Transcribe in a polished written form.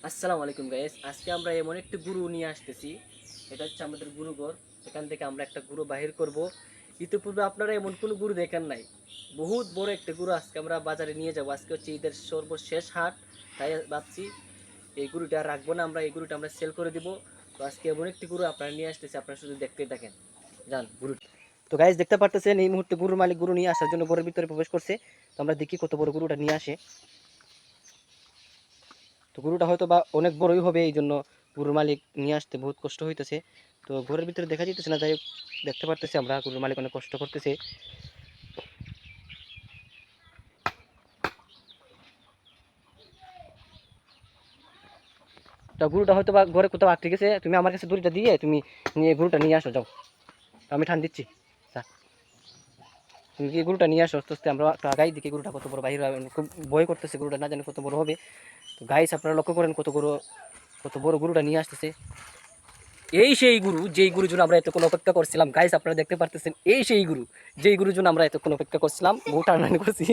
আসসালামু আলাইকুম গাইস, আজকে আমরা এমন একটি গুরু নিয়ে আসতেছি। এটা হচ্ছে আমাদের গুরুঘর। এখান থেকে আমরা একটা গুরু বাহির করব। ইতিপূর্বে আপনারা এমন কোনো গুরু দেখেন নাই। বহুত বড় একটা গুরু আজকে আমরা বাজারে নিয়ে যাব। আজকে হচ্ছে ঈদের সর্বশেষ হাট, তাই ভাবছি এই গুরুটা আর রাখবো না, আমরা এই গুরুটা আমরা সেল করে দিব। তো আজকে এমন একটি গুরু আপনারা নিয়ে আসতেছি, আপনারা শুধু দেখতেই থাকেন। যান গুরু। তো গাইস দেখতে পারতেছেন এই মুহূর্তে গুরুর মালিক গুরু নিয়ে আসার জন্য ঘরের ভিতরে প্রবেশ করছে। তো আমরা দেখি কত বড় গুরুটা নিয়ে আসে। তো গরুটা হয়তো বা অনেক বড়ই হবে, এই জন্য গরুর মালিক নিয়ে আসতে বহুত কষ্ট হইতেছে। তো ঘরের ভিতরে দেখা যেতেছে না, যাই হোক দেখতে পারতেছি আমরা গরুর মালিক অনেক কষ্ট করতেছে। তো গরুটা হয়তো বা ঘরে কোথাও আটকে গেছে, তুমি আমার কাছে দড়িটা দিয়ে তুমি নিয়ে গরুটা নিয়ে আসো, যাও। আমি ঠান দিচ্ছি। যা, তুমি কি গরুটা নিয়ে আসো আস্তে আস্তে, আমরা একটু আগাই দিকে গরুটা কত বড় বাহির হবে, খুব ভয় করতেছে গরুটা, না জানি কত বড় হবে। তো গাইস আপনারা লক্ষ্য করেন কত বড় গরুটা নিয়ে আসতেছে। এই সেই গুরু, যেই গুরুর জন্য আমরা এতক্ষণ অপেক্ষা করছিলাম। গাইস আপনারা দেখতে পারতেছেন, এই সেই গুরু, যেই গুরুর জন্য আমরা এতক্ষণ অপেক্ষা করছিলাম, বহু টানাটানি করছি।